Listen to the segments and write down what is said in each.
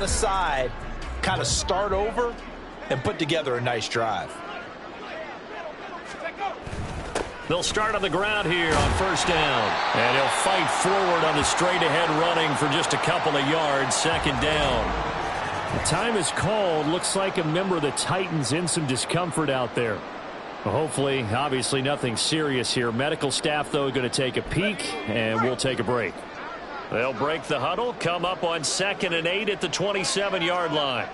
aside, kind of start over, and put together a nice drive. They'll start on the ground here on first down. And he'll fight forward on the straight-ahead running for just a couple of yards, second down. The time is called. Looks like a member of the Titans in some discomfort out there. Well, hopefully, obviously nothing serious here. Medical staff, though, going to take a peek, and we'll take a break. They'll break the huddle, come up on 2nd and 8 at the 27-yard line.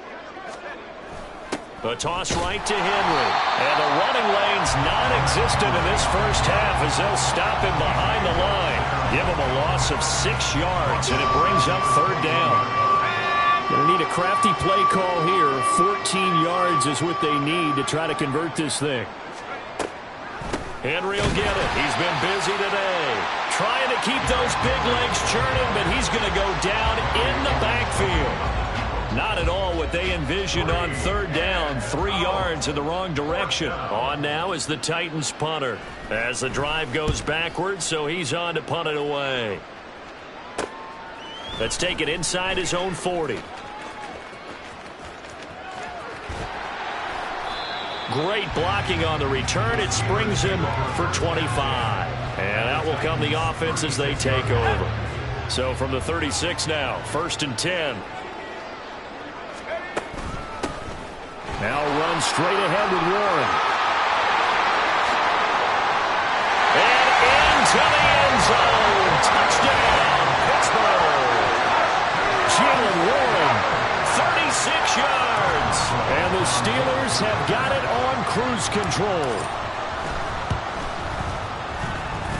The toss right to Henry. And the running lane's non-existent in this first half as they'll stop him behind the line. Give him a loss of 6 yards, and it brings up third down. Going to need a crafty play call here. 14 yards is what they need to try to convert this thing. Henry will get it. He's been busy today. Trying to keep those big legs churning, but he's going to go down in the backfield. Not at all what they envisioned on third down. 3 yards in the wrong direction. On now is the Titans punter. As the drive goes backwards, so he's on to punt it away. Let's take it inside his own 40. Great blocking on the return. It springs him for 25. And out will come the offense as they take over. So from the 36 now, 1st and 10. Now run straight ahead with Warren. And into the end zone. Touchdown, Pittsburgh. Jalen Warren, 36 yards. And the Steelers have got it on cruise control.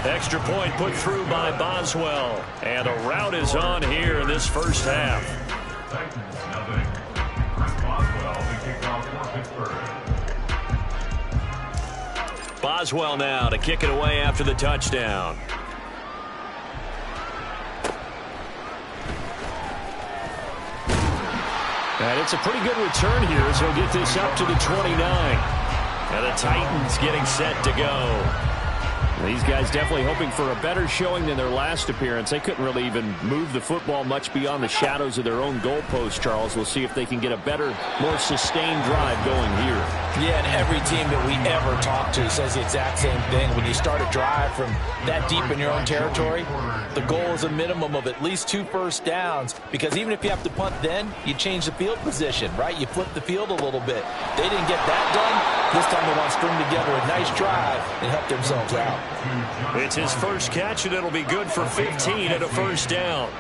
Extra point put through by Boswell. And a rout is on here in this first half. Boswell now to kick it away after the touchdown. And it's a pretty good return here as he'll get this up to the 29. And the Titans getting set to go. These guys definitely hoping for a better showing than their last appearance. They couldn't really even move the football much beyond the shadows of their own goalpost, Charles. We'll see if they can get a better, more sustained drive going here. Yeah, and every team that we ever talk to says the exact same thing. When you start a drive from that deep in your own territory, the goal is a minimum of at least 2 first downs, because even if you have to punt then, you change the field position, right? You flip the field a little bit. They didn't get that done. This time they want to string together a nice drive and help themselves out. It's his first catch, and it'll be good for 15 at a first down.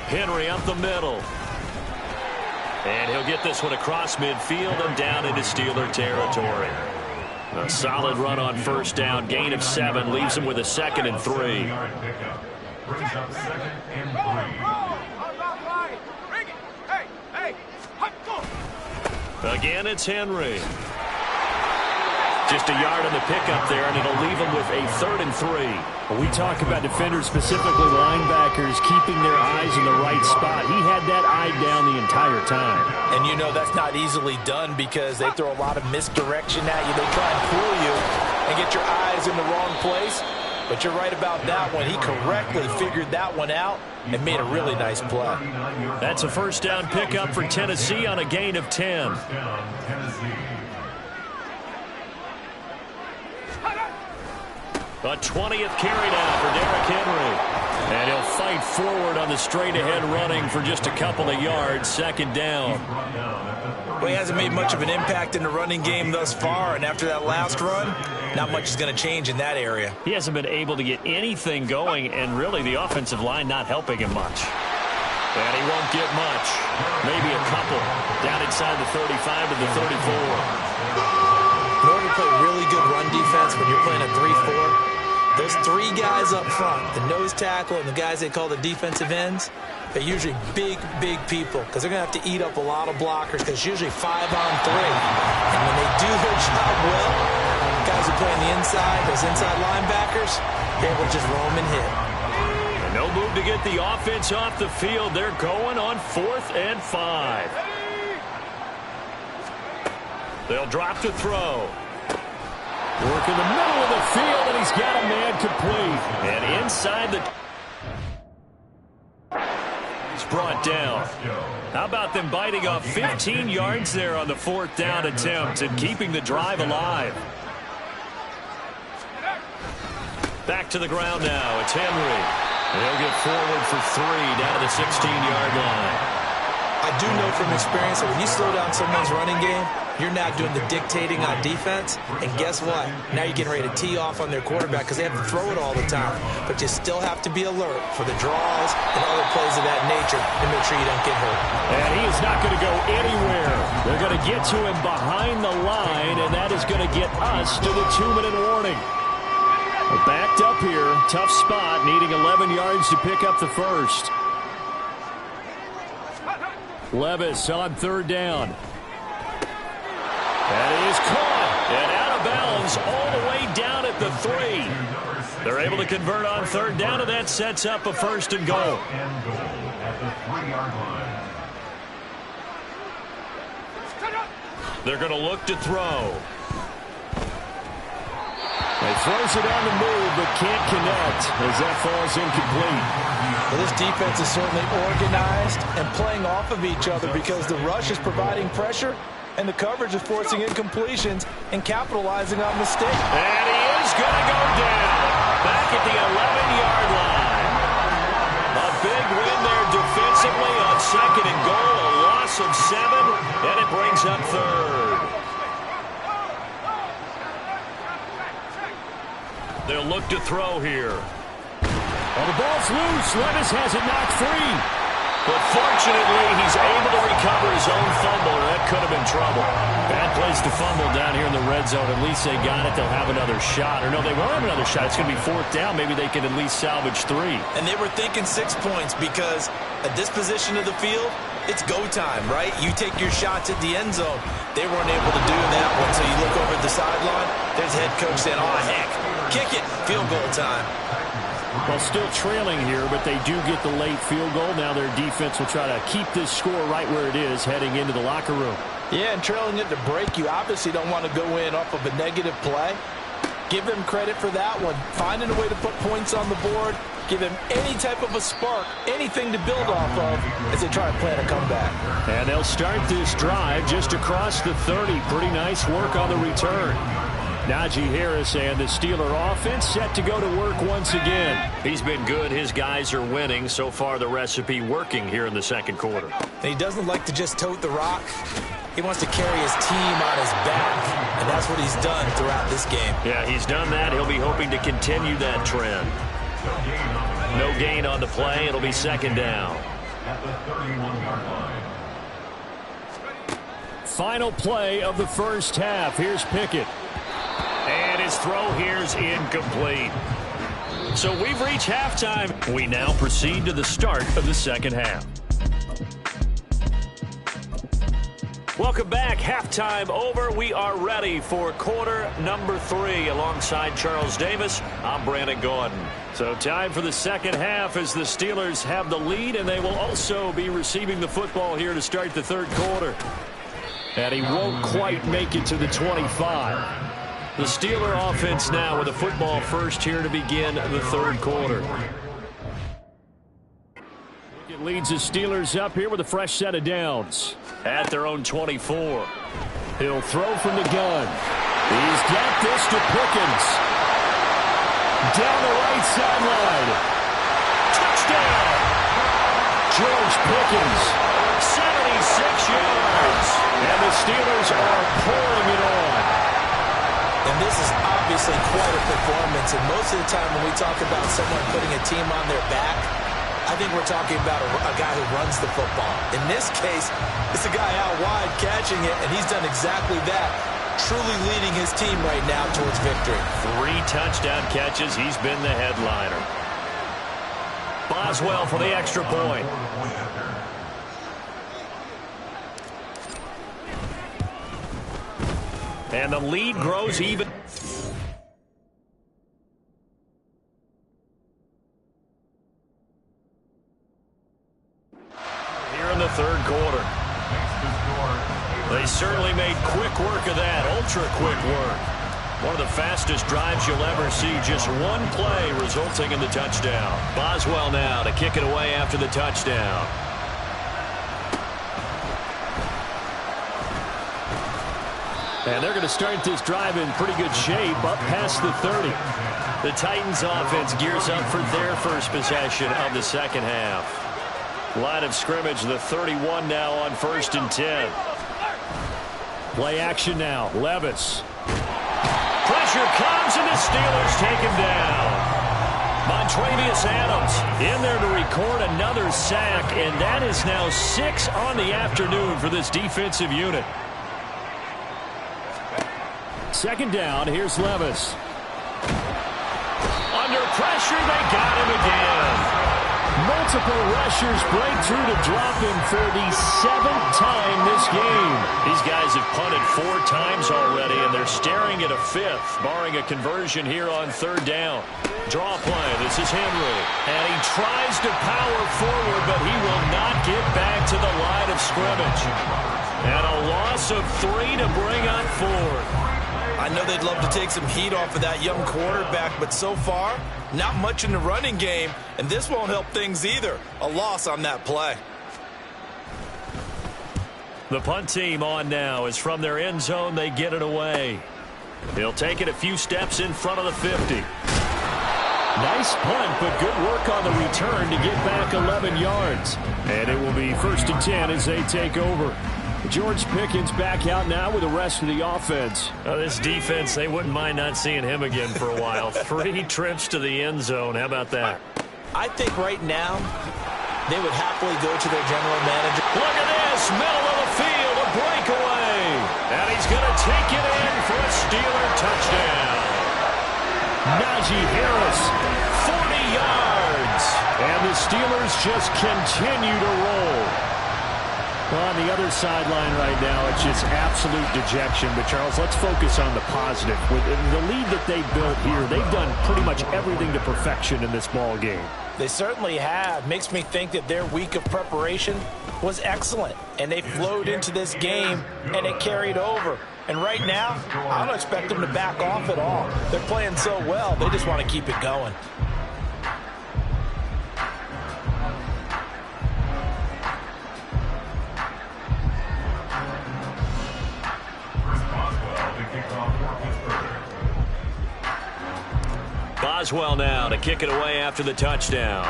Henry up the middle. And he'll get this one across midfield and down into Steeler territory. A solid run on first down. Gain of 7 leaves him with a 2nd and 3. Again, it's Henry. Just a yard on the pickup there, and it'll leave him with a 3rd and 3. When we talk about defenders, specifically linebackers, keeping their eyes in the right spot, he had that eye down the entire time. And you know that's not easily done because they throw a lot of misdirection at you. They try and fool you and get your eyes in the wrong place. But you're right about that one. He correctly figured that one out and made a really nice play. That's a first down pickup for Tennessee on a gain of 10. A 20th carry now for Derrick Henry. And he'll fight forward on the straight-ahead running for just a couple of yards, 2nd down. Well, he hasn't made much of an impact in the running game thus far, and after that last run, not much is going to change in that area. He hasn't been able to get anything going, and really the offensive line not helping him much. And he won't get much. Maybe a couple. Down inside the 35 to the 34. In order to play really good run defense when you're playing a 3-4, those 3 guys up front, the nose tackle and the guys they call the defensive ends, they're usually big, big people because they're going to have to eat up a lot of blockers because it's usually 5 on 3. And when they do their job well, guys who play on the inside, those inside linebackers, they will just roam and hit. And no move to get the offense off the field. They're going on 4th and 5. They'll drop to throw. Work in the middle of the field, and he's got a man complete. incomplete. And inside the... It's brought down. How about them biting off 15 yards there on the 4th down attempt and keeping the drive alive? Back to the ground now. It's Henry. They'll get forward for 3 down to the 16-yard line. I do know from experience that when you slow down someone's running game, you're now doing the dictating on defense. And guess what? Now you're getting ready to tee off on their quarterback because they have to throw it all the time. But you still have to be alert for the draws and other plays of that nature to make sure you don't get hurt. And he is not going to go anywhere. They're going to get to him behind the line, and that is going to get us to the 2-minute warning. Backed up here. Tough spot, needing 11 yards to pick up the first. Levis on 3rd down. That is caught and out of bounds all the way down at the 3. They're able to convert on 3rd down, and that sets up a 1st and goal. They're going to look to throw. He throws it on the move, but can't connect as that falls incomplete. Well, this defense is certainly organized and playing off of each other because the rush is providing pressure and the coverage is forcing incompletions and capitalizing on mistakes. And he is going to go down back at the 11-yard line. A big win there defensively on 2nd and goal, a loss of 7, and it brings up 3rd. They'll look to throw here. Well, the ball's loose. Levis has it knocked free. But fortunately, he's able to recover his own fumble, or that could have been trouble. Bad place to fumble down here in the red zone. At least they got it. They'll have another shot. Or no, they won't have another shot. It's going to be 4th down. Maybe they can at least salvage 3. And they were thinking 6 points because at this position of the field, it's go time, right? You take your shots at the end zone. They weren't able to do that one. So you look over at the sideline, there's head coach saying, oh, heck, kick it, field goal time. Well, still trailing here, but they do get the late field goal. Now their defense will try to keep this score right where it is heading into the locker room. Yeah, and trailing it to break, you obviously don't want to go in off of a negative play. Give them credit for that one. Finding a way to put points on the board, give them any type of a spark, anything to build off of as they try to plan a comeback. And they'll start this drive just across the 30. Pretty nice work on the return. Najee Harris and the Steeler offense set to go to work once again. He's been good. His guys are winning. So far, the recipe working here in the 2nd quarter. And he doesn't like to just tote the rock. He wants to carry his team on his back, and that's what he's done throughout this game. Yeah, he's done that. He'll be hoping to continue that trend. No gain on the play. It'll be 2nd down. At the 31-yard line. Final play of the first half. Here's Pickett. And his throw here's incomplete. So we've reached halftime. We now proceed to the start of the 2nd half. Welcome back. Halftime over. We are ready for quarter number 3. Alongside Charles Davis, I'm Brandon Gordon. So time for the 2nd half as the Steelers have the lead, and they will also be receiving the football here to start the 3rd quarter. And he won't quite make it to the 25. The Steeler offense now with the football first here to begin the 3rd quarter. It leads the Steelers up here with a fresh set of downs. At their own 24. He'll throw from the gun. He's got this to Pickens. Down the right sideline. Touchdown! George Pickens. 76 yards. And the Steelers are pouring it on. And this is obviously quite a performance. And most of the time when we talk about someone putting a team on their back, I think we're talking about a guy who runs the football. In this case, it's a guy out wide catching it, and he's done exactly that, truly leading his team right now towards victory. 3 touchdown catches. He's been the headliner. Boswell for the extra point. And the lead grows even. Here in the 3rd quarter. They certainly made quick work of that, ultra quick work. One of the fastest drives you'll ever see. Just one play resulting in the touchdown. Boswell now to kick it away after the touchdown. And they're going to start this drive in pretty good shape up past the 30. The Titans offense gears up for their first possession of the second half. Line of scrimmage, the 31 now on 1st and 10. Play action now. Levis. Pressure comes, and the Steelers take him down. Montravius Adams in there to record another sack, and that is now 6 on the afternoon for this defensive unit. Second down, here's Levis. Under pressure, they got him again. Multiple rushers break through to drop him for the 7th time this game. These guys have punted 4 times already, and they're staring at a 5th, barring a conversion here on 3rd down. Draw play. This is Henry. And he tries to power forward, but he will not get back to the line of scrimmage. And a loss of 3 to bring up 4. I know they'd love to take some heat off of that young quarterback, but so far, not much in the running game, and this won't help things either. A loss on that play. The punt team on now is from their end zone. They get it away. He'll take it a few steps in front of the 50. Nice punt, but good work on the return to get back 11 yards. And it will be 1st and 10 as they take over. George Pickens back out now with the rest of the offense. This defense, they wouldn't mind not seeing him again for a while. 3 trips to the end zone. How about that? I think right now they would happily go to their general manager. Look at this, middle of the field, a breakaway. And he's going to take it in for a Steeler touchdown. Najee Harris, 40 yards. And the Steelers just continue to roll. Well, on the other sideline right now, it's just absolute dejection. But, Charles, let's focus on the positive. With the lead that they built here, they've done pretty much everything to perfection in this ball game. They certainly have. Makes me think that their week of preparation was excellent. And they flowed into this game, and it carried over. And right now, I don't expect them to back off at all. They're playing so well, they just want to keep it going. Boswell now to kick it away after the touchdown.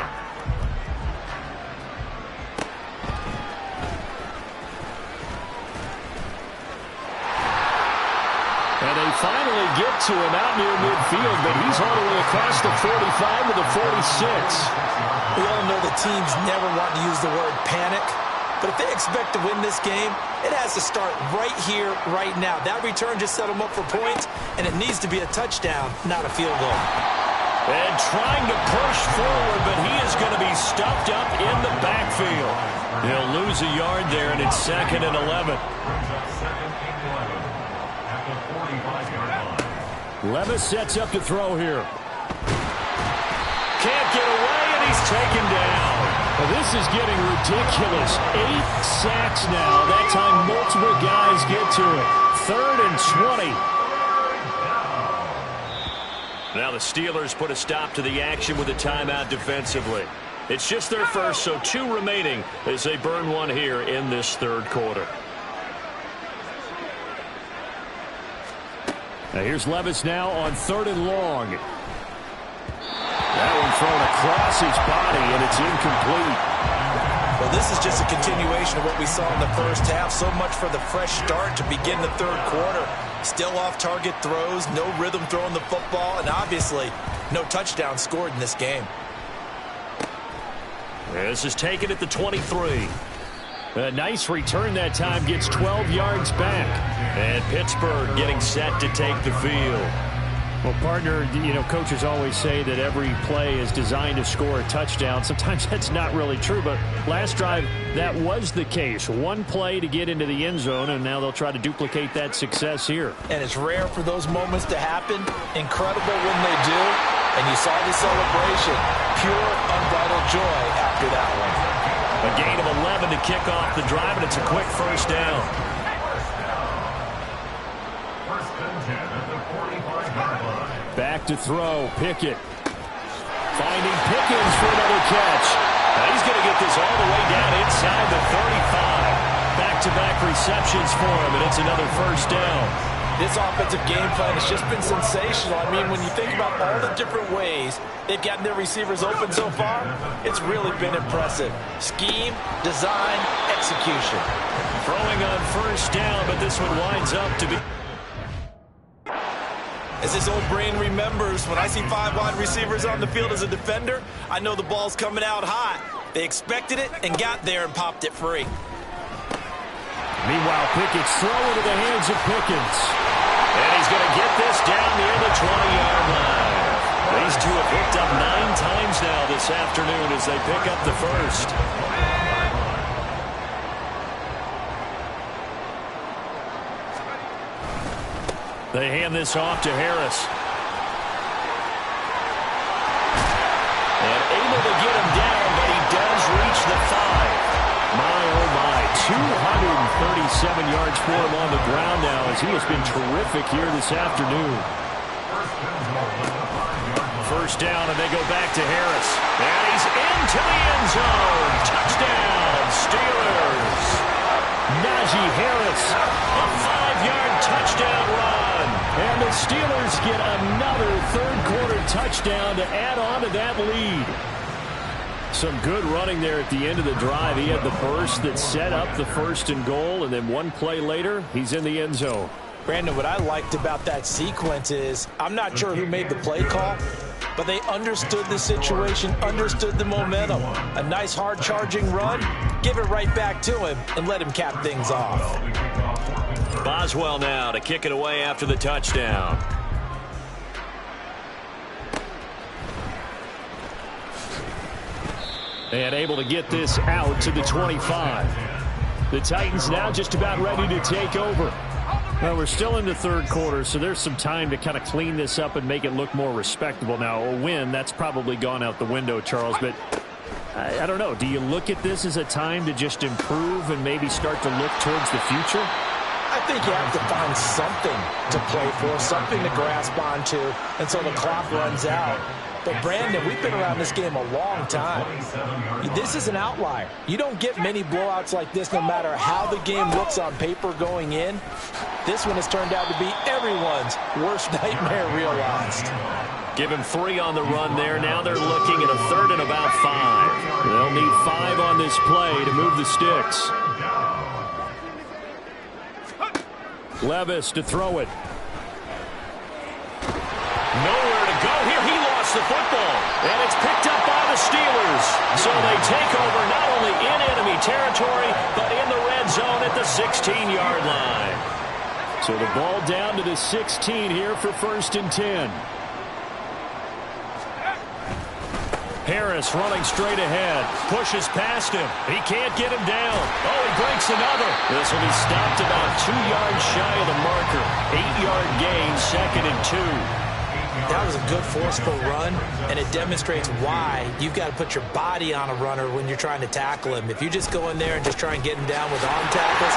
And they finally get to him out near midfield, but he's all the way across the 45 to the 46. We all know the teams never want to use the word panic, but if they expect to win this game, it has to start right here, right now. That return just set them up for points, and it needs to be a touchdown, not a field goal. And trying to push forward, but he is going to be stuffed up in the backfield. He'll lose a yard there, and it's 2nd and 11. Levis sets up to throw here. Can't get away, and he's taken down. Well, this is getting ridiculous. 8 sacks now. That time multiple guys get to it. 3rd and 20. Now the Steelers put a stop to the action with a timeout defensively. It's just their first, so 2 remaining as they burn one here in this 3rd quarter. Now here's Levis now on 3rd and long. That one thrown across his body, and it's incomplete. Well, this is just a continuation of what we saw in the first half. So much for the fresh start to begin the 3rd quarter. Still off-target throws, no rhythm throwing the football, and obviously no touchdown scored in this game. This is taken at the 23. A nice return that time, gets 12 yards back. And Pittsburgh getting set to take the field. Well, partner, coaches always say that every play is designed to score a touchdown. Sometimes that's not really true, but last drive, that was the case. One play to get into the end zone, and now they'll try to duplicate that success here. And it's rare for those moments to happen. Incredible when they do. And you saw the celebration. Pure, unbridled joy after that one. A gain of 11 to kick off the drive, and it's a quick 1st down. 1st and 10 at the Back to throw, Pickett. Finding Pickens for another catch. Now he's going to get this all the way down inside the 35. Back-to-back receptions for him, and it's another first down. This offensive game plan has just been sensational. I mean, when you think about all the different ways they've gotten their receivers open so far, it's really been impressive. Scheme, design, execution. Throwing on first down, but this one winds up to be... As his old brain remembers, when I see 5 wide receivers on the field as a defender, I know the ball's coming out hot. They expected it and got there and popped it free. Meanwhile, Pickett's throw into the hands of Pickens. And he's going to get this down near the 20-yard line. These two have picked up 9 times now this afternoon as they pick up the first. They hand this off to Harris. And able to get him down, but he does reach the 5. My, oh my, 237 yards for him on the ground now as he has been terrific here this afternoon. First down, and they go back to Harris. And he's into the end zone. Touchdown, Steelers. Najee Harris, A 5-yard touchdown run. and the Steelers get another third-quarter touchdown to add on to that lead. Some good running there at the end of the drive. He had the burst that set up the first and goal, and then one play later, he's in the end zone. Brandon, what I liked about that sequence is, I'm not sure who made the play call, but they understood the situation, understood the momentum. A nice hard-charging run, give it right back to him, and let him cap things off. Boswell now to kick it away after the touchdown. And able to get this out to the 25. The Titans now just about ready to take over. Well, we're still in the third quarter, so there's some time to kind of clean this up and make it look more respectable. Now, a win, that's probably gone out the window, Charles, but I don't know. Do you look at this as a time to just improve and maybe start to look towards the future? I think you have to find something to play for, something to grasp onto until the clock runs out. But, Brandon, we've been around this game a long time. This is an outlier. You don't get many blowouts like this no matter how the game looks on paper going in. This one has turned out to be everyone's worst nightmare realized. Give him 3 on the run there. Now they're looking at a third and about 5. They'll need 5 on this play to move the sticks. Levis to throw it. Nowhere to go here. He lost the football. And it's picked up by the Steelers. So they take over not only in enemy territory, but in the red zone at the 16-yard line. So the ball down to the 16 here for 1st and 10. Harris running straight ahead. Pushes past him. He can't get him down. Oh, he breaks another. This will be stopped about 2 yards shy of the marker. 8-yard gain, 2nd and 2. That was a good forceful run, and it demonstrates why you've got to put your body on a runner when you're trying to tackle him. If you just go in there and just try and get him down with arm tackles,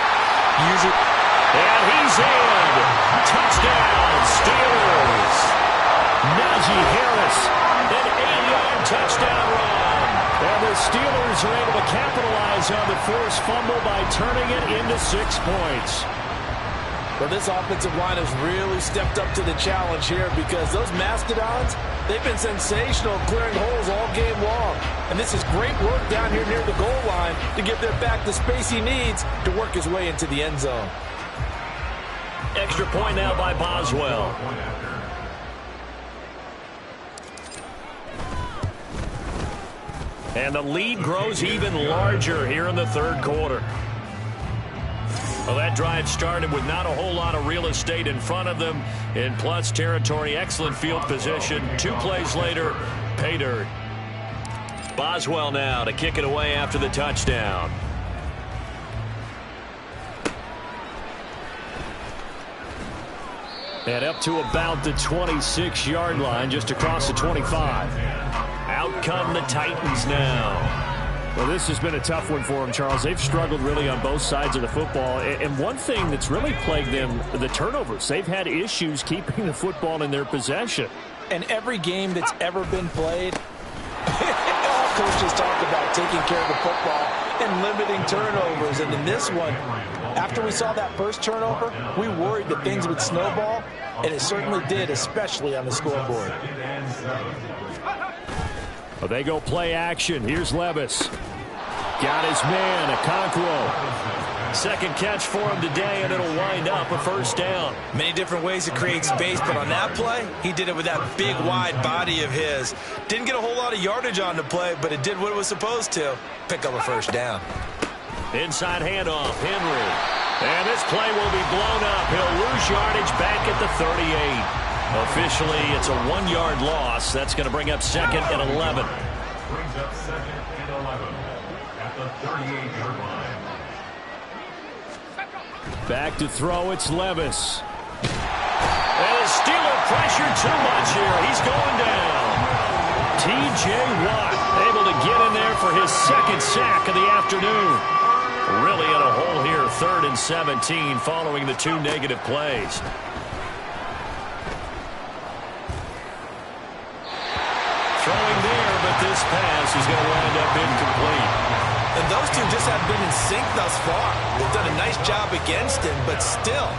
usually... And he's in. Touchdown, Steelers. Najee Harris. An 8-yard touchdown run. And the Steelers are able to capitalize on the forced fumble by turning it into 6 points. Well, this offensive line has really stepped up to the challenge here because those Mastodons, they've been sensational clearing holes all game long. And this is great work down here near the goal line to give their back the space he needs to work his way into the end zone. Extra point now by Boswell. And the lead grows even larger here in the third quarter. Well, that drive started with not a whole lot of real estate in front of them. In plus territory, excellent field position. 2 plays later, pay dirt. Boswell now to kick it away after the touchdown. And up to about the 26-yard line, just across the 25. Out come the Titans now. Well, this has been a tough one for them, Charles. They've struggled really on both sides of the football. And one thing that's really plagued them, the turnovers. They've had issues keeping the football in their possession. And every game that's ever been played, all coaches talk about taking care of the football and limiting turnovers. And in this one, after we saw that first turnover, we worried that things would snowball, and it certainly did, especially on the scoreboard. Well, they go play action. Here's Levis. Got his man, Okonkwo. Second catch for him today, and it'll wind up a first down. Many different ways to create space, but on that play, he did it with that big, wide body of his. Didn't get a whole lot of yardage on the play, but it did what it was supposed to. Pick up a first down. Inside handoff, Henry. And this play will be blown up. He'll lose yardage back at the 38. Officially, it's a 1-yard loss. That's going to bring up 2nd and 11. Brings up 2nd and 11 at the 38-yard line. Back to throw, it's Levis. And the Steeler pressure too much here. He's going down. T.J. Watt able to get in there for his 2nd sack of the afternoon. Really in a hole here, 3rd and 17 following the 2 negative plays. Throwing there, but this pass is going to wind up incomplete. And those two just have been in sync thus far. They've done a nice job against him, but still,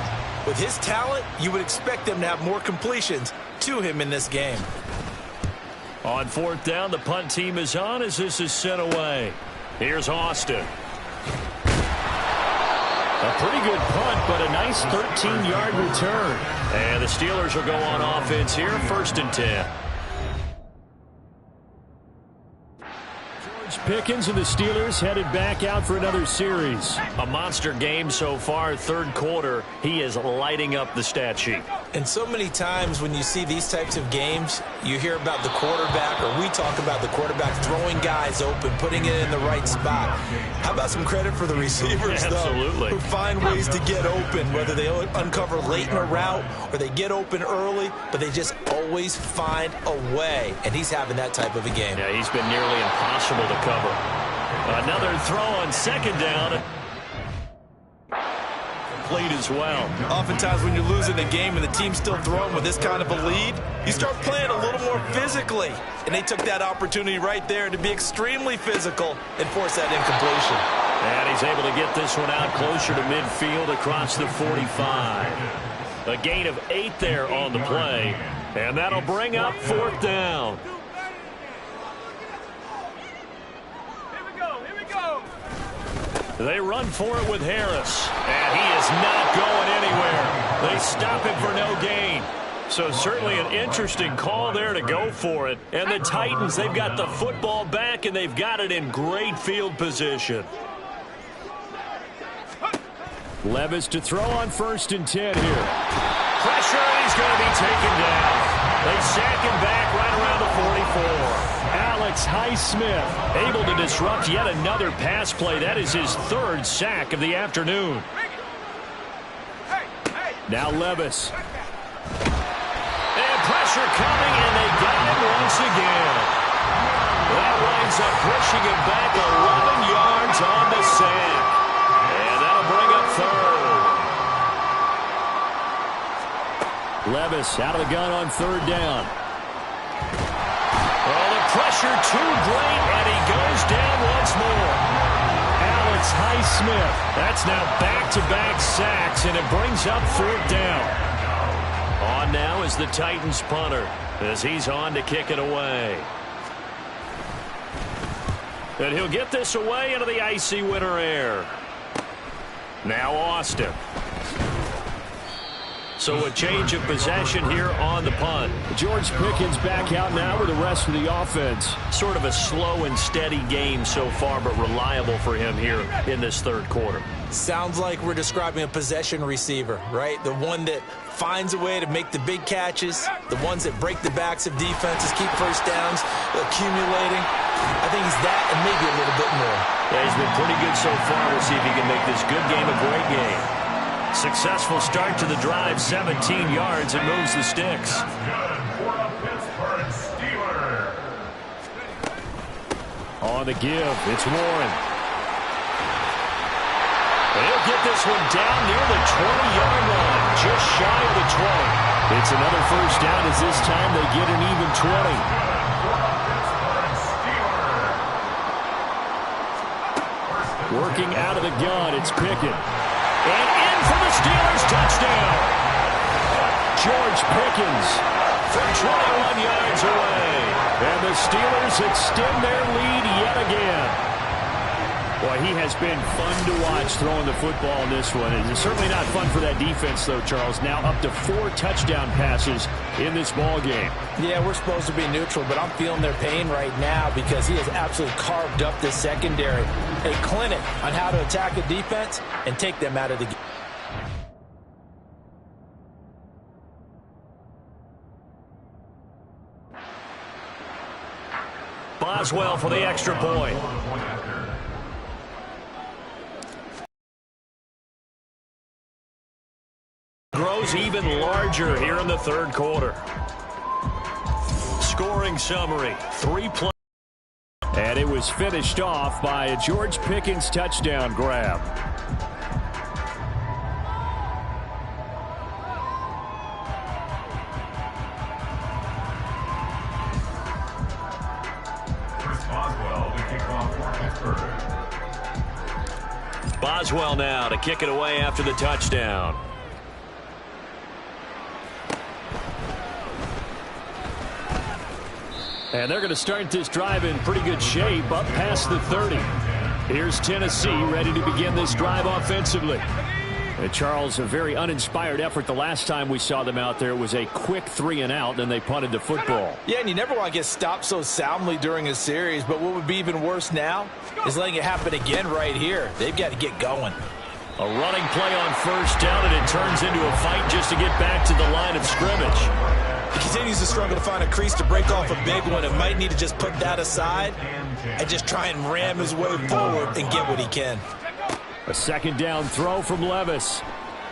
with his talent, you would expect them to have more completions to him in this game. On 4th down, the punt team is on as this is sent away. Here's Austin. A pretty good punt, but a nice 13-yard return. And the Steelers will go on offense here, 1st and 10. Pickens and the Steelers headed back out for another series. A monster game so far, 3rd quarter. He is lighting up the stat sheet. And so many times when you see these types of games, you hear about the quarterback, or we talk about the quarterback throwing guys open, putting it in the right spot. How about some credit for the receivers, Absolutely. though, who find ways to get open, whether they uncover late in a route or they get open early, but they just always find a way. And he's having that type of a game. Yeah, he's been nearly impossible to cover. Another throw on 2nd down. Complete as well. Oftentimes when you're losing a game and the team's still throwing with this kind of a lead, you start playing a little more physically. And they took that opportunity right there to be extremely physical and force that incompletion. And he's able to get this one out closer to midfield across the 45. A gain of 8 there on the play. And that'll bring up 4th down. They run for it with Harris. And he is not going anywhere. They stop him for no gain. So certainly an interesting call there to go for it. And the Titans, they've got the football back, and they've got it in great field position. Levis to throw on 1st and 10 here. Pressure, and he's going to be taken down. They sack him back right around the 44. Alex Highsmith able to disrupt yet another pass play. That is his 3rd sack of the afternoon. Now Levis. And pressure coming, and they got him once again. That winds up pushing him back 11 yards on the sack. And that'll bring up 3rd. Levis out of the gun on 3rd down. Well, the pressure too great, and he goes down once more. Alex Highsmith. That's now back-to-back sacks, and it brings up 4th down. On now is the Titans punter as he's on to kick it away. And he'll get this away into the icy winter air. Now Austin. So a change of possession here on the punt. George Pickens back out now with the rest of the offense. Sort of a slow and steady game so far, but reliable for him here in this 3rd quarter. Sounds like we're describing a possession receiver, right? The one that finds a way to make the big catches, the ones that break the backs of defenses, keep first downs, accumulating. I think he's that and maybe a little bit more. Yeah, he's been pretty good so far. We'll see if he can make this good game a great game. Successful start to the drive, 17 yards, and moves the sticks. On the give, it's Warren. They'll get this one down near the 20-yard line, just shy of the 20. It's another first down as this time they get an even 20. Working out of the gun, it's Pickett. And in for the Steelers, touchdown. George Pickens from 21 yards away. And the Steelers extend their lead yet again. Boy, he has been fun to watch throwing the football in this one. It's certainly not fun for that defense, though, Charles. Now up to 4 touchdown passes in this ball game. Yeah, we're supposed to be neutral, but I'm feeling their pain right now because he has absolutely carved up this secondary. A clinic on how to attack a defense and take them out of the game. Boswell for the extra point. Grows even larger here in the third quarter. Scoring summary, 3 plays. And it was finished off by a George Pickens touchdown grab. Boswell now to kick it away after the touchdown. And they're going to start this drive in pretty good shape, up past the 30. Here's Tennessee ready to begin this drive offensively. And Charles, a very uninspired effort the last time we saw them out there. It was a quick 3-and-out, and they punted the football. Yeah, and you never want to get stopped so soundly during a series, but what would be even worse now is letting it happen again right here. They've got to get going. A running play on first down, and it turns into a fight just to get back to the line of scrimmage. He continues to struggle to find a crease to break off a big one and might need to just put that aside and just try and ram his way forward and get what he can. A second down throw from Levis.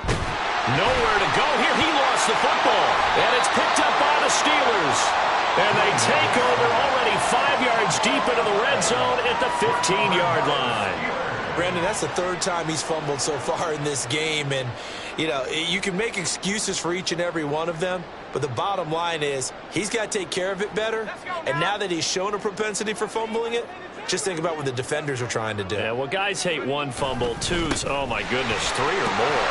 Nowhere to go here. He lost the football. And it's picked up by the Steelers. And they take over already 5 yards deep into the red zone at the 15-yard line. Brandon, that's the third time he's fumbled so far in this game. And, you know, you can make excuses for each and every one of them. But the bottom line is he's got to take care of it better. And now that he's shown a propensity for fumbling it, just think about what the defenders are trying to do. Yeah, well, guys hate 1 fumble, 2's, oh, my goodness, 3 or more.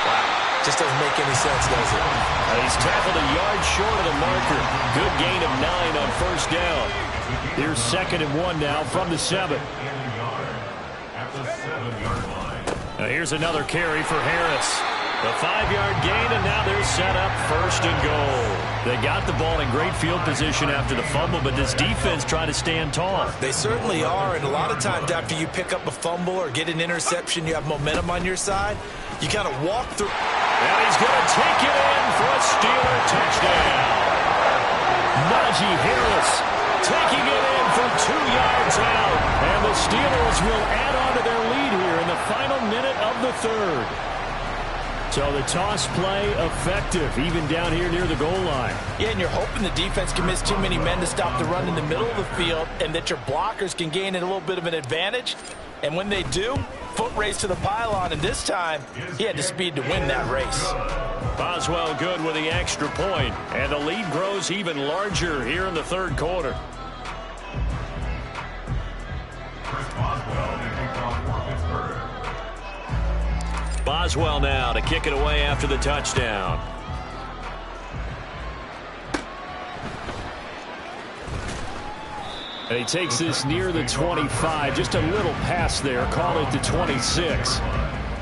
Wow. Just doesn't make any sense, does it? He's tackled a yard short of the marker. Good gain of 9 on first down. Here's 2nd and 1 now from the 7. Now here's another carry for Harris. The 5-yard gain, and now they're set up 1st and goal. They got the ball in great field position after the fumble, but this defense tried to stand tall. They certainly are, and a lot of times after you pick up a fumble or get an interception, you have momentum on your side. You kind of walk through. And he's going to take it in for a Steeler touchdown. Najee Harris taking it in from 2 yards out. And the Steelers will add on to their lead here in the final minute of the 3rd. So the toss play effective, even down here near the goal line. Yeah, and you're hoping the defense can miss too many men to stop the run in the middle of the field and that your blockers can gain a little bit of an advantage. And when they do, foot race to the pylon, and this time he had the speed to win that race. Boswell good with the extra point, and the lead grows even larger here in the 3rd quarter. Boswell now to kick it away after the touchdown. And he takes this near the 25, just a little pass there, call it the 26.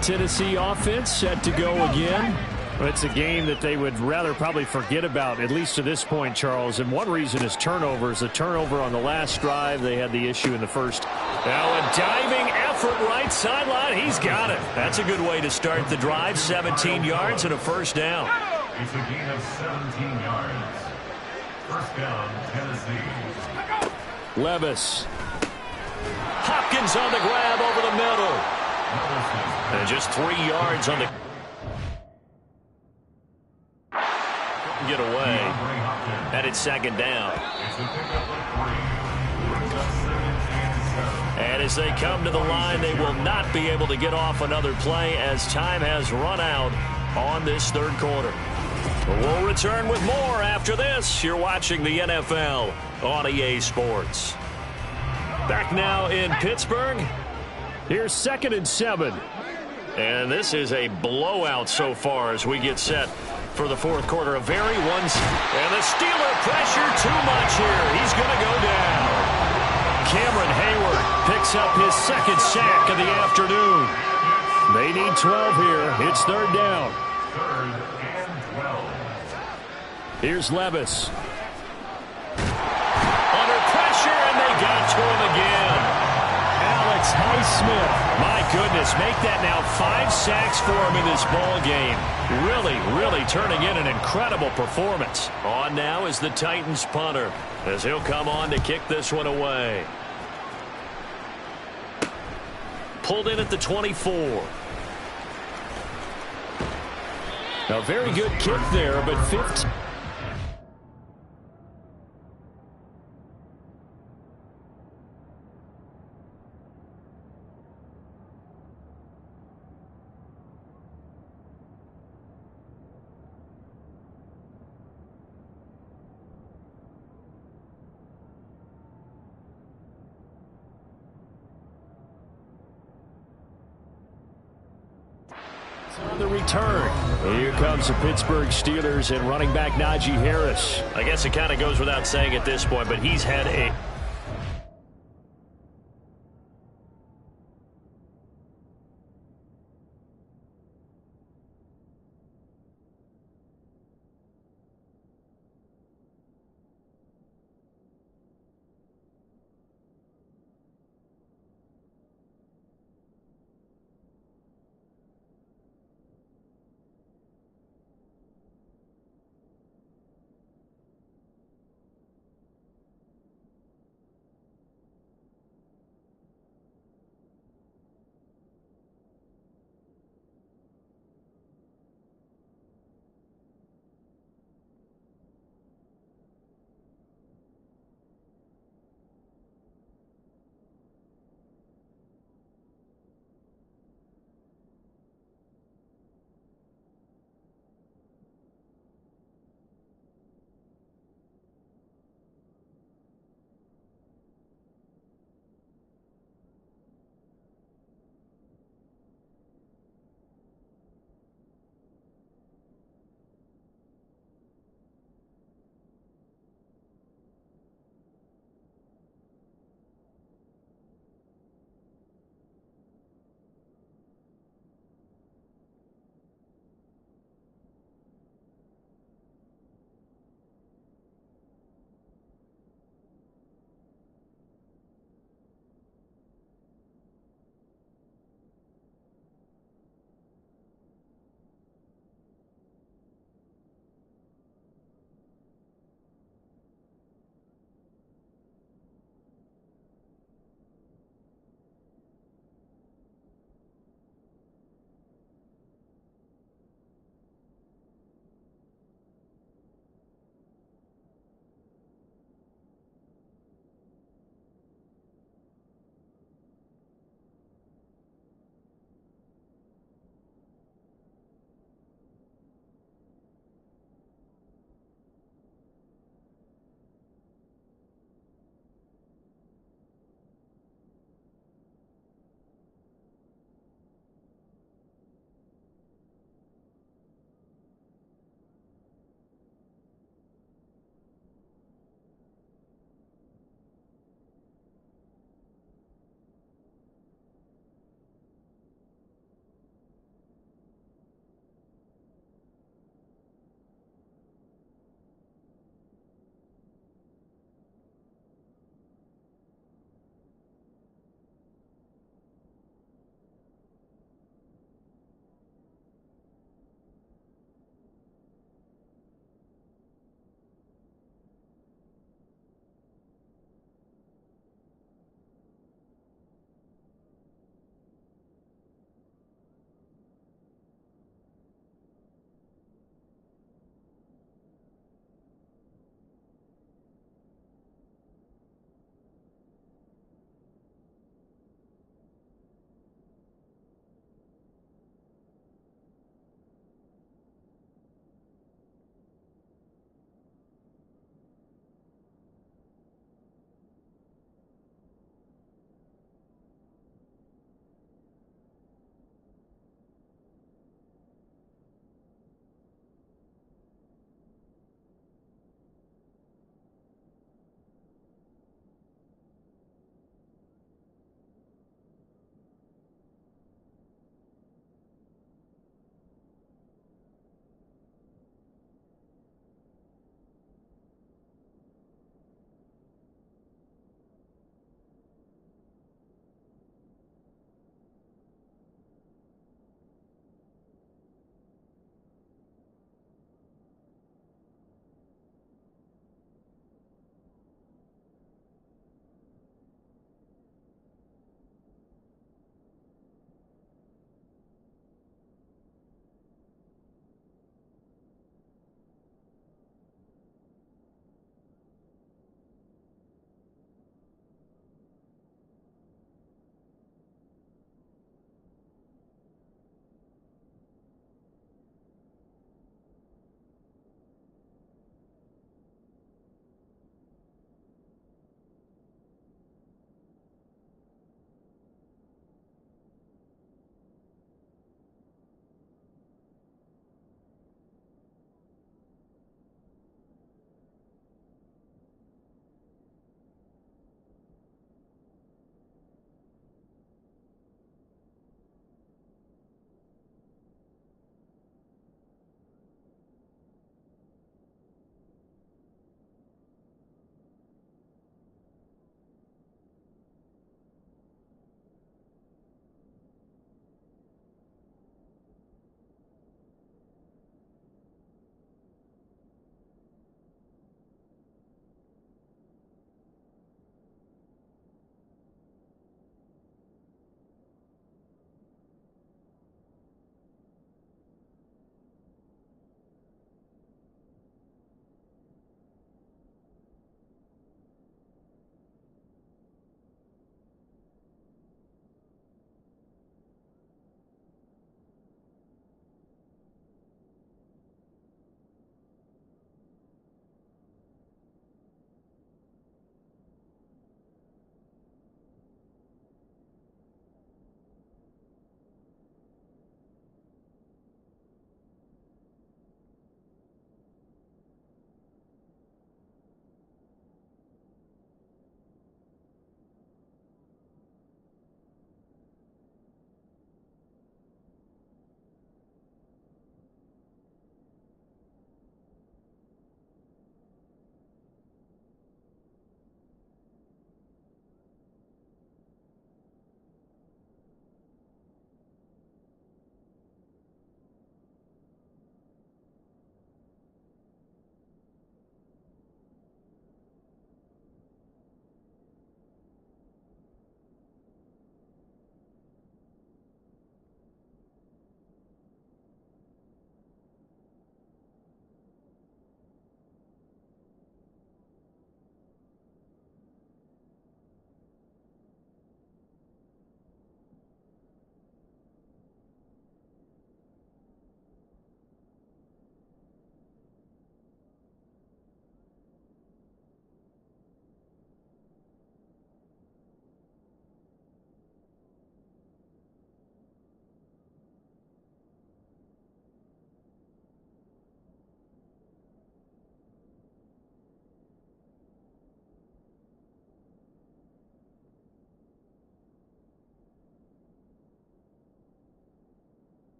Tennessee offense set to go again. It's a game that they would rather probably forget about, at least to this point, Charles. And one reason is turnovers. A turnover on the last drive. They had the issue in the first. Now a diving effort right sideline. He's got it. That's a good way to start the drive. 17 yards and a first down. It's a gain of 17 yards. First down, Tennessee. Levis. Hopkins on the grab over the middle. And just 3 yards on the... get away. And it's 2nd down. And as they come to the line, they will not be able to get off another play as time has run out on this third quarter. But we'll return with more after this. You're watching the NFL on EA Sports. Back now in Pittsburgh. Here's 2nd and 7. And this is a blowout so far as we get set for the fourth quarter. A very and the Steeler pressure too much here. He's going to go down. Cameron Hayward picks up his 2nd sack of the afternoon. They need 12 here. It's 3rd down. 3rd and 12. Here's Levis. Under pressure, and they got to him again. Alex Highsmith. My goodness, make that now 5 sacks for him in this ball game. Really turning in an incredible performance. On now is the Titans punter as he'll come on to kick this one away. Pulled in at the 24. A very good kick there, but 15. On the return. Here comes the Pittsburgh Steelers and running back Najee Harris. I guess it kind of goes without saying at this point, but he's had a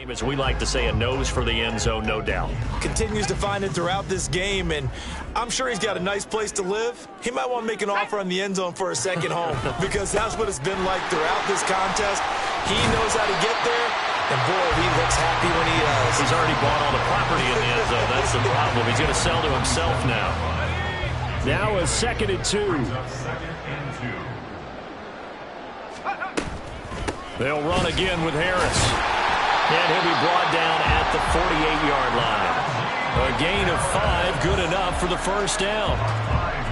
As we like to say, a nose for the end zone, no doubt. Continues to find it throughout this game, and I'm sure he's got a nice place to live. He might want to make an offer on the end zone for a second home because that's what it's been like throughout this contest. He knows how to get there, and boy, he looks happy when he does. He's already bought all the property in the end zone. That's the problem. He's going to sell to himself now. Now a 2nd and 2. They'll run again with Harris. And he'll be brought down at the 48-yard line. A gain of 5, good enough for the first down.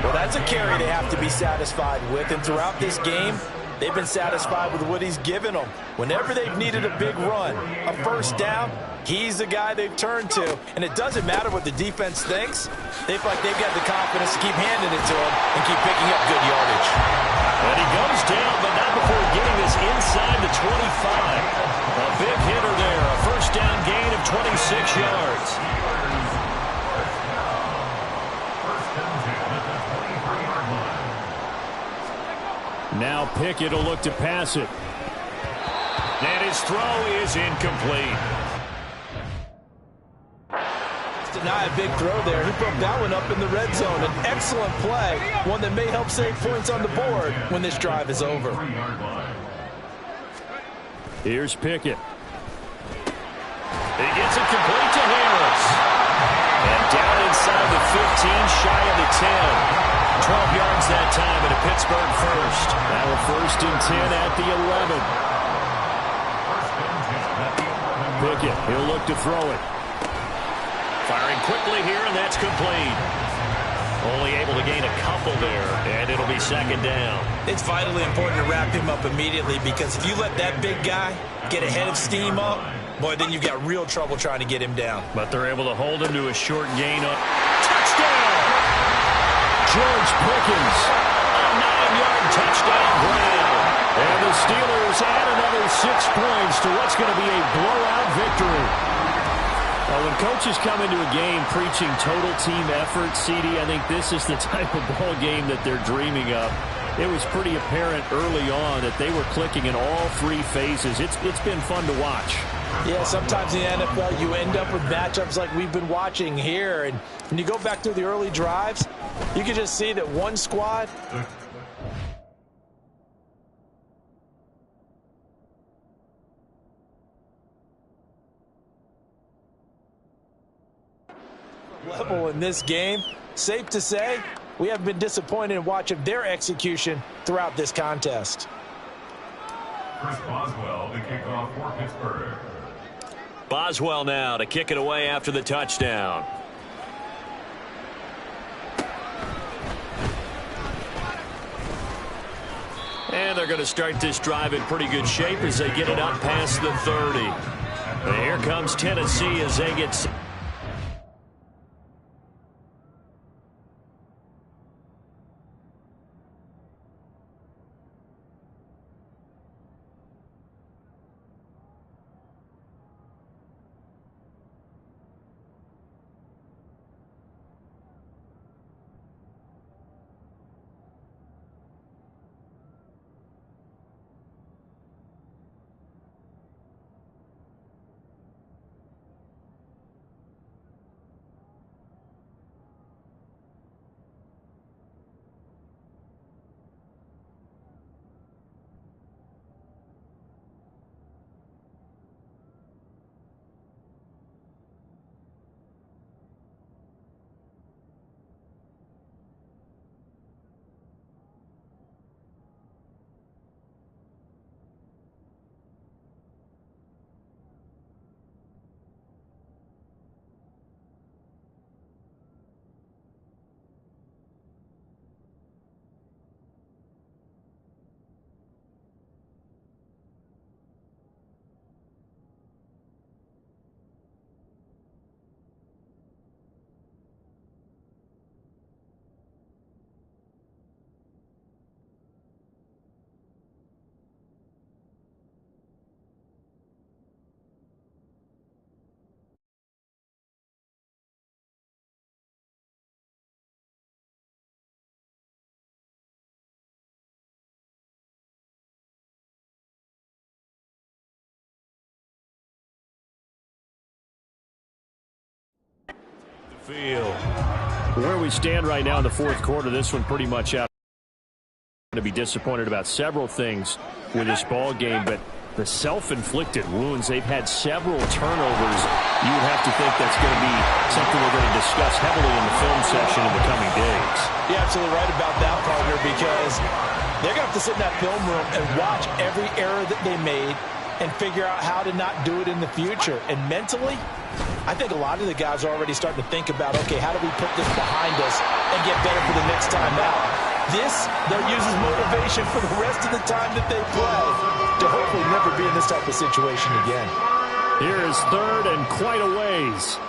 Well, that's a carry they have to be satisfied with, and throughout this game, they've been satisfied with what he's given them. Whenever they've needed a big run, a first down, he's the guy they've turned to. And it doesn't matter what the defense thinks. They feel like they've got the confidence to keep handing it to him and keep picking up good yardage. And he goes down, but not before getting this inside the 25. A big hitter there. A first down gain of 26 yards. Now Pickett will look to pass it. And his throw is incomplete. Deny a big throw there. He broke that one up in the red zone. An excellent play, one that may help save points on the board when this drive is over. Here's Pickett. He gets it complete to Harris. And down inside the 15, shy of the 10. 12 yards that time at a Pittsburgh first. Now a 1st and 10 at the 11. Pickett, he'll look to throw it. Firing quickly here, and that's complete. Only able to gain a couple there, and it'll be 2nd down. It's vitally important to wrap him up immediately because if you let that big guy get ahead of steam up, boy, then you've got real trouble trying to get him down. But they're able to hold him to a short gain on touchdown. George Pickens. A 9-yard touchdown grab. And the Steelers add another 6 points to what's going to be a blowout victory. When coaches come into a game preaching total team effort, CD, I think this is the type of ball game that they're dreaming of. It was pretty apparent early on that they were clicking in all 3 phases. It's been fun to watch. Yeah, sometimes in the NFL you end up with matchups like we've been watching here. And when you go back through the early drives, you can just see that one squad level in this game. Safe to say, we have been disappointed in watching their execution throughout this contest. Chris Boswell, the kickoff for Pittsburgh. Boswell now to kick it away after the touchdown. And they're going to start this drive in pretty good shape as they get it up past the 30. And here comes Tennessee as they get... Field. Where we stand right now in the fourth quarter, this one pretty much out. To be disappointed about several things with this ball game, but the self-inflicted wounds, they've had several turnovers. You would have to think that's going to be something we're going to discuss heavily in the film section in the coming days. You're absolutely right about that, partner, because they're going to have to sit in that film room and watch every error that they made and figure out how to not do it in the future. And mentally, I think a lot of the guys are already starting to think about, okay, how do we put this behind us and get better for the next time out? This, they'll use as motivation for the rest of the time that they play to hopefully never be in this type of situation again. Here is third and quite a ways.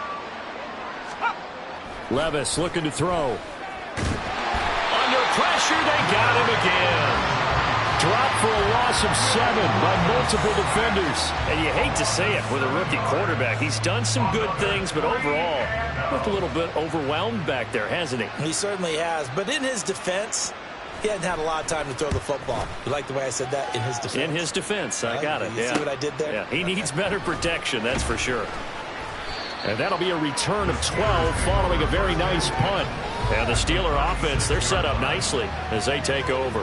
Levis looking to throw. Under pressure, they got him again. Dropped for a loss of 7 by multiple defenders. And you hate to say it with a rookie quarterback. He's done some good things, but overall, looked a little bit overwhelmed back there, hasn't he? He certainly has. But in his defense, he hadn't had a lot of time to throw the football. You like the way I said that? In his defense. In his defense. I got it. You see what I did there? Yeah, he needs better protection, that's for sure. And that'll be a return of 12 following a very nice punt. And the Steeler offense, they're set up nicely as they take over.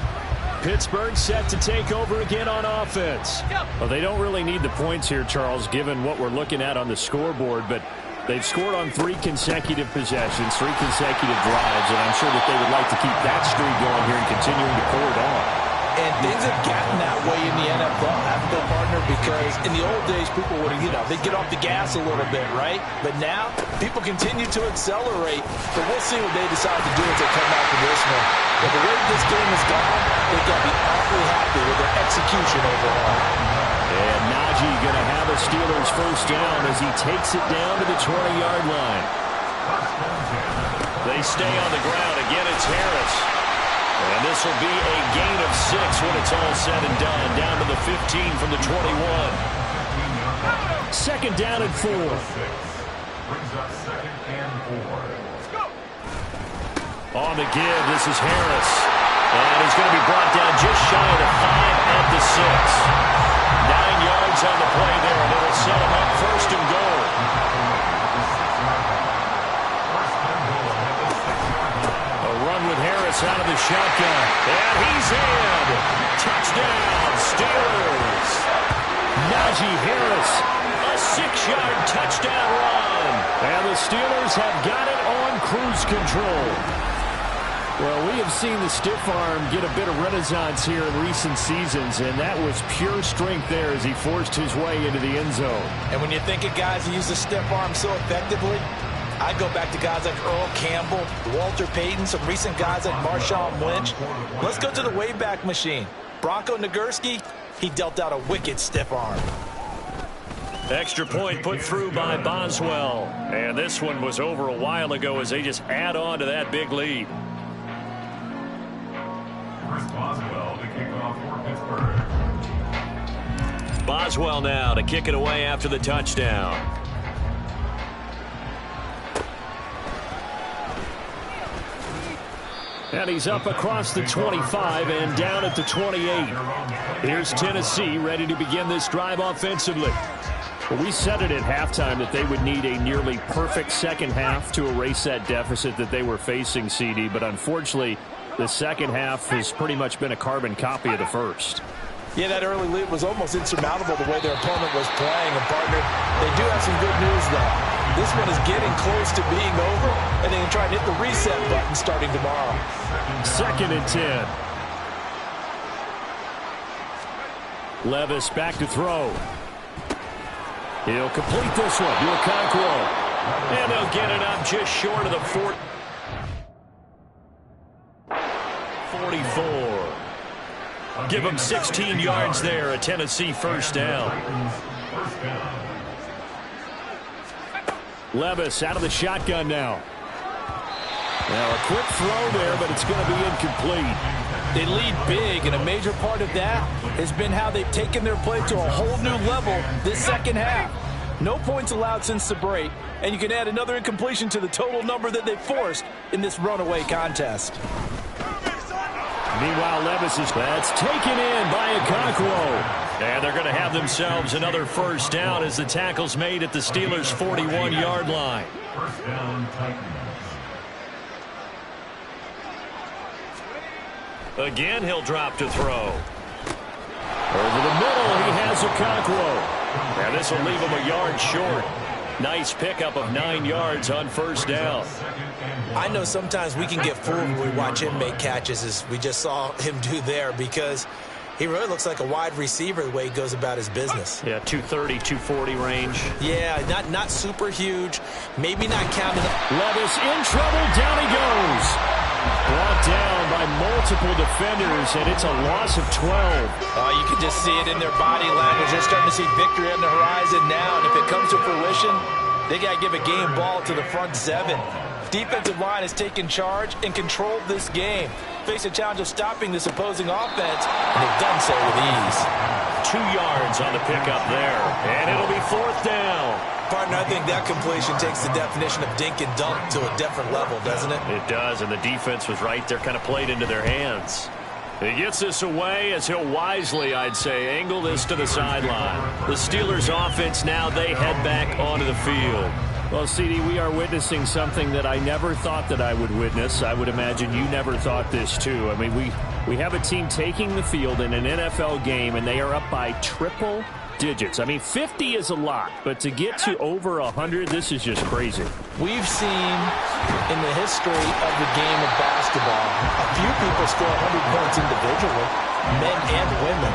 Pittsburgh set to take over again on offense. Well, they don't really need the points here, Charles, given what we're looking at on the scoreboard, but they've scored on 3 consecutive possessions, 3 consecutive drives, and I'm sure that they would like to keep that streak going here and continuing to pull it on. And things have gotten that way in the NFL, haven't they, partner? Because in the old days, people would, they'd get off the gas a little bit, right? But now, people continue to accelerate. But we'll see what they decide to do as they come out for this one. But the way this game has gone, they've got to be awfully happy with their execution overall. And Najee going to have a Steelers first down as he takes it down to the 20-yard line. They stay on the ground. Again, it's Harris. And this will be a gain of 6 when it's all said and done. Down to the 15 from the 21. Second down and 4. Brings up second and 4. On the give, this is Harris. And he's going to be brought down just shy of the 5 at the 6. 9 yards on the play there, and it'll set him up first and goal. Out of the shotgun, and he's in. Touchdown, Steelers. Najee Harris, a 6-yard touchdown run. And the Steelers have got it on cruise control. Well, we have seen the stiff arm get a bit of renaissance here in recent seasons, and that was pure strength there as he forced his way into the end zone. And when you think of guys who use the stiff arm so effectively, I go back to guys like Earl Campbell, Walter Payton, some recent guys like Marshawn Lynch. Let's go to the Wayback Machine. Bronco Nagurski, he dealt out a wicked stiff arm. Extra point put through by Boswell. And this one was over a while ago as they just add on to that big lead. Chris Boswell to kick off for Pittsburgh. Boswell now to kick it away after the touchdown. And he's up across the 25 and down at the 28. Here's Tennessee ready to begin this drive offensively. Well, we said it at halftime that they would need a nearly perfect second half to erase that deficit that they were facing, CD. But unfortunately, the second half has pretty much been a carbon copy of the first. Yeah, that early lead was almost insurmountable the way their opponent was playing. And, partner, they do have some good news, though. This one is getting close to being over, and they can try and hit the reset button starting tomorrow. Second and 10. Levis back to throw. He'll complete this one to Okonkwo. And they'll get it up just short of the 44. Give him 16 yards there, a Tennessee first down. Levis out of the shotgun now. Now a quick throw there, but it's going to be incomplete. They lead big, and a major part of that has been how they've taken their play to a whole new level this second half. No points allowed since the break, and you can add another incompletion to the total number that they forced in this runaway contest. Meanwhile, Levis is that's taken in by Okonkwo. And they're going to have themselves another first down as the tackle's made at the Steelers' 41-yard line. First down, Titans. Again, he'll drop to throw. Over the middle, he has Okonkwo. And this will leave him a yard short. Nice pickup of 9 yards on first down. I know sometimes we can get fooled when we watch him make catches, as we just saw him do there, because he really looks like a wide receiver the way he goes about his business. Yeah, 230, 240 range. Yeah, not super huge, maybe not counting. Levis in trouble, down he goes. Brought down by multiple defenders, and it's a loss of 12. You can just see it in their body language. They're starting to see victory on the horizon now, and if it comes to fruition, they got to give a game ball to the front seven. Defensive line has taken charge and controlled this game. Face a challenge of stopping this opposing offense, and they've done so with ease. 2 yards on the pickup there, and it'll be fourth down. Partner, I think that completion takes the definition of dink and dunk to a different level, doesn't it? It does, and the defense was right there, kind of played into their hands. He gets this away as he'll wisely, I'd say, angle this to the sideline. The Steelers' offense now, they head back onto the field. Well, CD, we are witnessing something that I never thought that I would witness. I would imagine you never thought this, too. I mean, we have a team taking the field in an NFL game, and they are up by triple digits. I mean, 50 is a lot, but to get to over 100, this is just crazy. We've seen in the history of the game of basketball a few people score 100 points individually, men and women.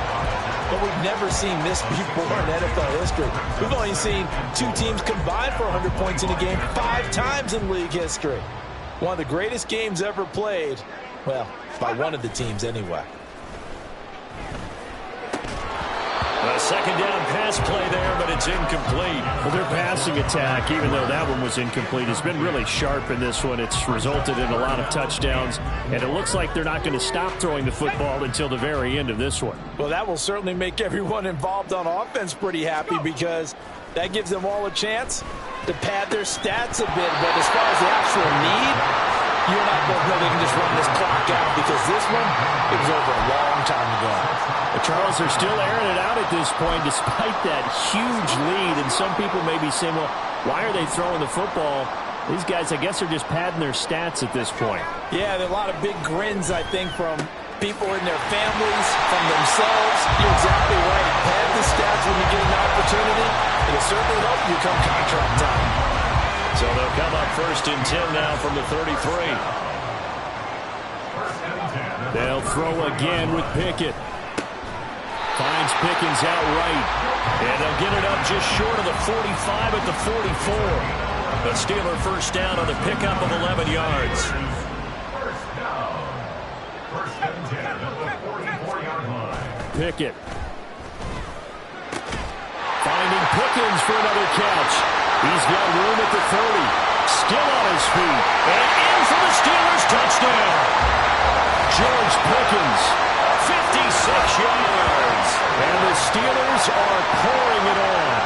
But we've never seen this before in NFL history. We've only seen 2 teams combine for 100 points in a game 5 times in league history. One of the greatest games ever played, well, by one of the teams anyway. A second down pass play there, but it's incomplete. Well, their passing attack, even though that one was incomplete, has been really sharp in this one. It's resulted in a lot of touchdowns, and it looks like they're not going to stop throwing the football until the very end of this one. Well, that will certainly make everyone involved on offense pretty happy, because that gives them all a chance to pad their stats a bit. But as far as the actual need, you and I both know they can just run this clock out, because this one, it was over a long time ago. The Charles are still airing it out at this point despite that huge lead. And some people may be saying, well, why are they throwing the football? These guys, I guess, are just padding their stats at this point. Yeah, there are a lot of big grins, I think, from people in their families, from themselves. You're exactly right. Pad the stats when you get an opportunity. It'll certainly help you come contract time. So they'll come up first and 10 now from the 33. They'll throw again with Pickett. Finds Pickens out right. And they'll get it up just short of the 45 at the 44. The Steeler first down on the pickup of 11 yards. First down. First and 10 at the 44-yard line. Pickett. Finding Pickens for another catch. He's got room at the 30. Still on his feet. And in for the Steelers touchdown. George Pickens. 56 yards. And the Steelers are pouring it on.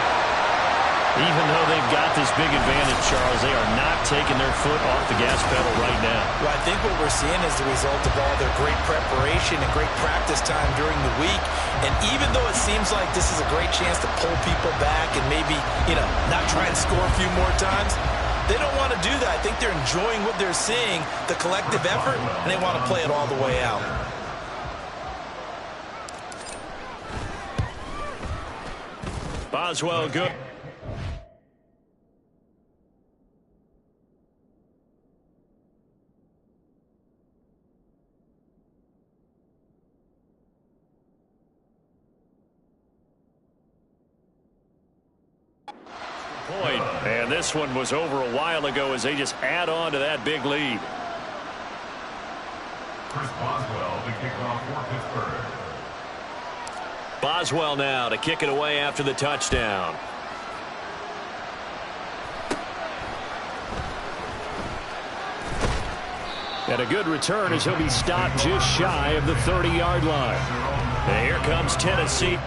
Even though they've got this big advantage, Charles, they are not taking their foot off the gas pedal right now. Well, I think what we're seeing is the result of all their great preparation and great practice time during the week. And even though it seems like this is a great chance to pull people back and maybe, not try and score a few more times, they don't want to do that. I think they're enjoying what they're seeing, the collective effort, and they want to play it all the way out. Boswell good. Point. And this one was over a while ago as they just add on to that big lead. Chris Boswell, the kickoff for Pittsburgh. Boswell now to kick it away after the touchdown. And a good return as he'll be stopped just shy of the 30-yard line. And here comes Tennessee.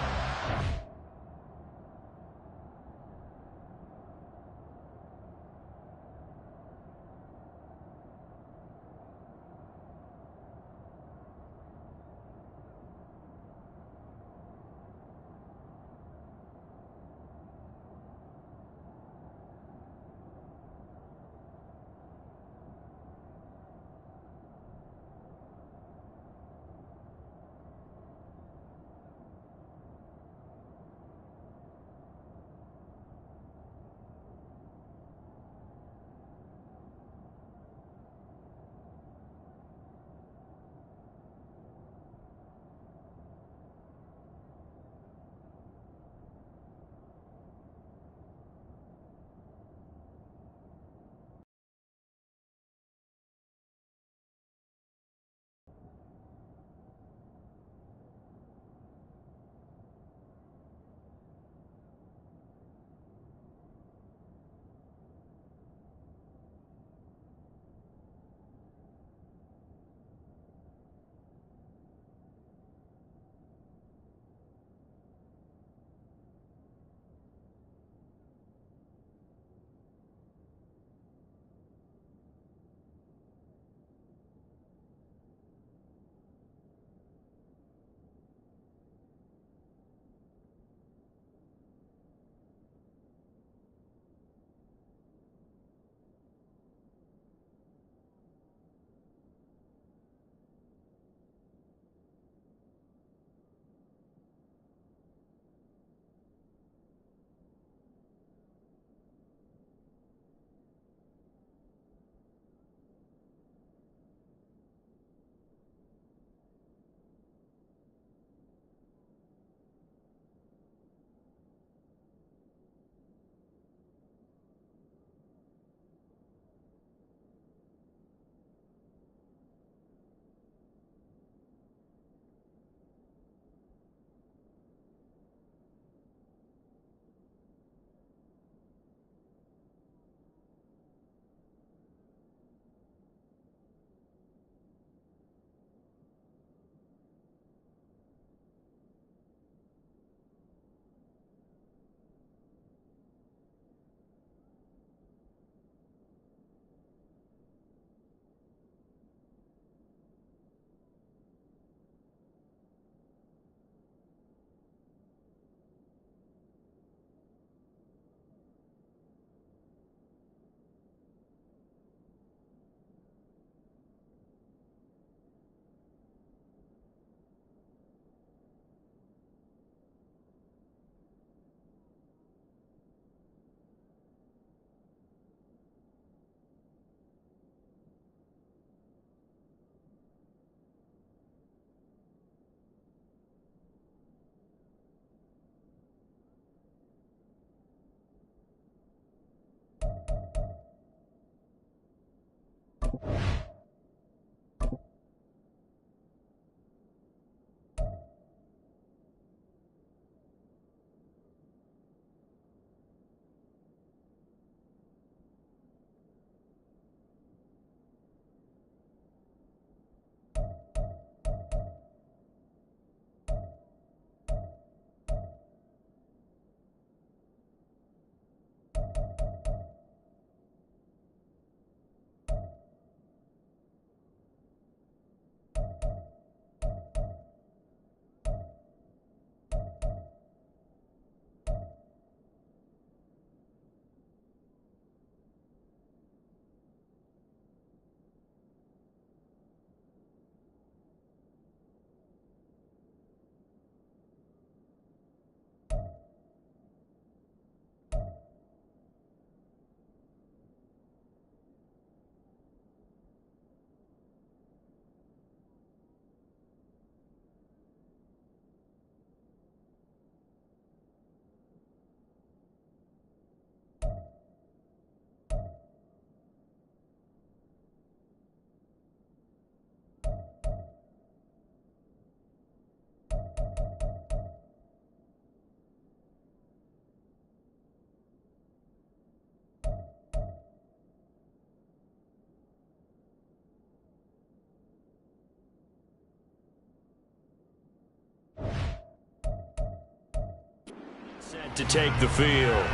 set to take the field.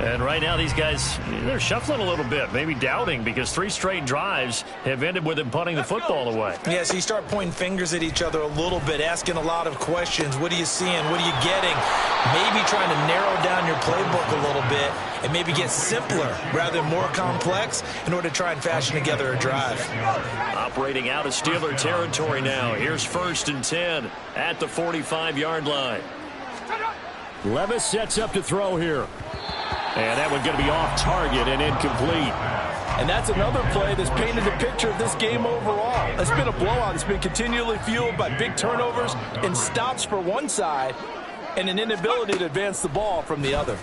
And right now these guys, they're shuffling a little bit, maybe doubting, because 3 straight drives have ended with him punting the football away. Yeah, so you start pointing fingers at each other a little bit, asking a lot of questions. What are you seeing? What are you getting? Maybe trying to narrow down your playbook a little bit and maybe get simpler rather than more complex in order to try and fashion together a drive. Operating out of Steeler territory now. Here's 1st and 10 at the 45-yard line. Levis sets up to throw here. And that one's going to be off target and incomplete. And that's another play that's painted a picture of this game overall. It's been a blowout. It's been continually fueled by big turnovers and stops for one side and an inability to advance the ball from the other.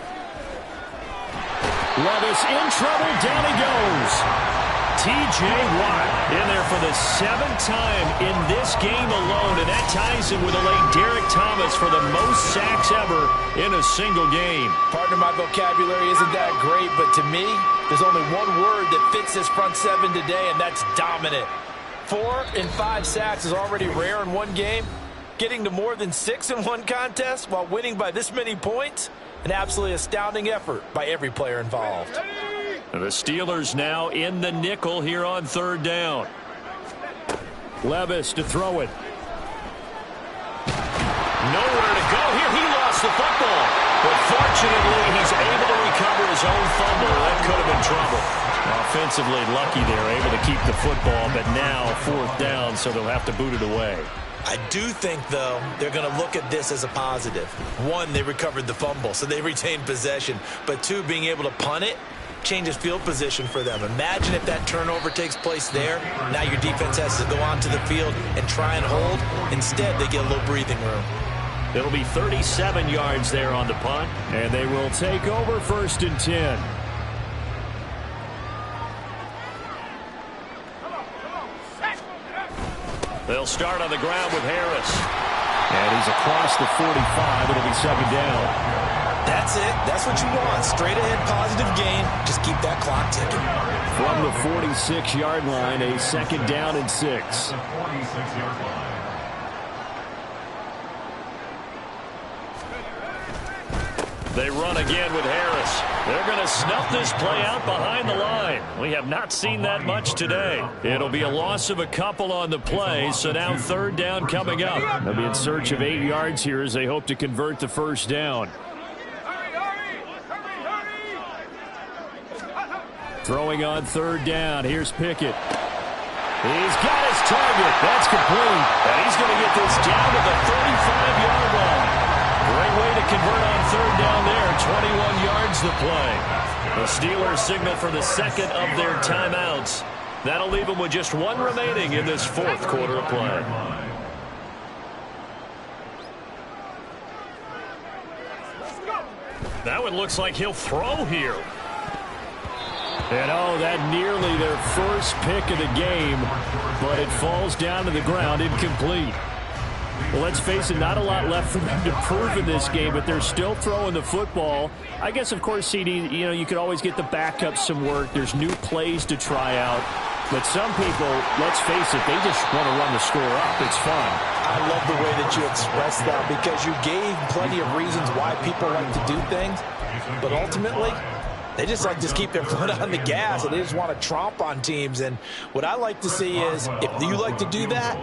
Levis in trouble. Down he goes. T.J. Watt in there for the 7th time in this game alone, and that ties him with the late Derek Thomas for the most sacks ever in a single game. Partner, my vocabulary isn't that great, but to me, there's only one word that fits this front 7 today, and that's dominant. 4 and 5 sacks is already rare in one game. Getting to more than 6 in one contest while winning by this many points, an absolutely astounding effort by every player involved. The Steelers now in the nickel here on 3rd down. Levis to throw it. Nowhere to go here. He lost the football. But fortunately, he's able to recover his own fumble. That could have been trouble. Offensively lucky there, able to keep the football, but now 4th down, so they'll have to boot it away. I do think, though, they're going to look at this as a positive. 1, they recovered the fumble, so they retained possession. But 2, being able to punt it changes field position for them. Imagine if that turnover takes place there. Now your defense has to go onto the field and try and hold. Instead, they get a little breathing room. It'll be 37 yards there on the punt. And they will take over 1st and 10. They'll start on the ground with Harris. And he's across the 45. It'll be 2nd down. That's it. That's what you want. Straight ahead, positive gain. Just keep that clock ticking. From the 46-yard line, a 2nd down and 6. The 46-yard line. They run again with Harris. They're going to snuff this play out behind the line. We have not seen that much today. It'll be a loss of a couple on the play, so now 3rd down coming up. They'll be in search of 8 yards here as they hope to convert the 1st down. Throwing on 3rd down. Here's Pickett. He's got his target. That's complete. And he's going to get this down to the 35-yard line. Great way to convert on 3rd down there. 21 yards to play. The Steelers signal for the 2nd of their timeouts. That'll leave them with just 1 remaining in this 4th quarter of play. That one looks like he'll throw here. And that nearly their first pick of the game, but it falls down to the ground, incomplete. Well, let's face it, not a lot left for them to prove in this game, but they're still throwing the football. I guess, of course, CD, you could always get the backups some work. There's new plays to try out. But some people, let's face it, they just want to run the score up. It's fun. I love the way that you expressed that because you gave plenty of reasons why people like to do things, but ultimately, they just like to keep their foot on the gas, and they just want to tromp on teams. And what I like to see is, if you like to do that,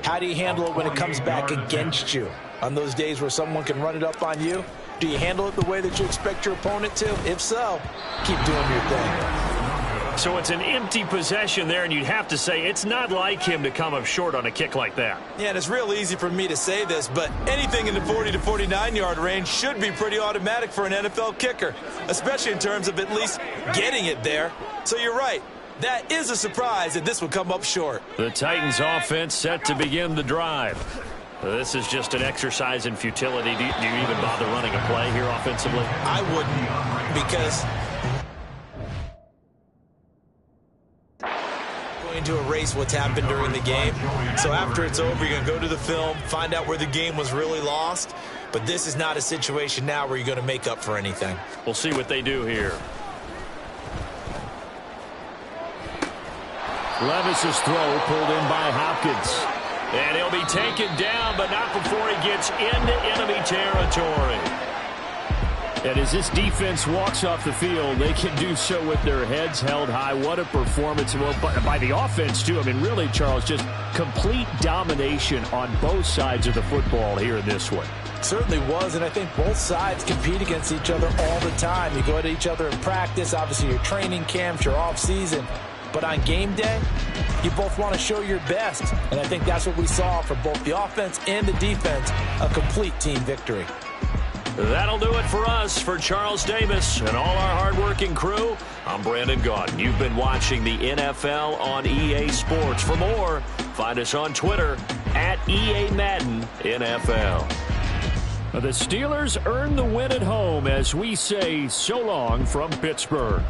how do you handle it when it comes back against you? On those days where someone can run it up on you, do you handle it the way that you expect your opponent to? If so, keep doing your thing. So it's an empty possession there, and you'd have to say it's not like him to come up short on a kick like that. Yeah, and it's real easy for me to say this, but anything in the 40 to 49-yard range should be pretty automatic for an NFL kicker, especially in terms of at least getting it there. So you're right. That is a surprise that this would come up short. The Titans offense set to begin the drive. This is just an exercise in futility. Do you even bother running a play here offensively? I wouldn't, because going to erase what's happened during the game. So after it's over, you're going to go to the film, find out where the game was really lost. But this is not a situation now where you're going to make up for anything. We'll see what they do here. Levis's throw pulled in by Hopkins. And he'll be taken down, but not before he gets into enemy territory. And as this defense walks off the field, they can do so with their heads held high. What a performance. Well, by the offense, too. I mean, really, Charles, just complete domination on both sides of the football here in this one. Certainly was, and I think both sides compete against each other all the time. You go at each other in practice, obviously your training camps, your off-season. But on game day, you both want to show your best. And I think that's what we saw from both the offense and the defense, a complete team victory. That'll do it for us. For Charles Davis and all our hardworking crew, I'm Brandon Gaudin. You've been watching the NFL on EA Sports. For more, find us on Twitter at EA Madden NFL. The Steelers earn the win at home as we say so long from Pittsburgh.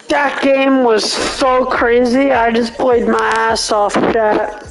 That game was so crazy. I just played my ass off, chat.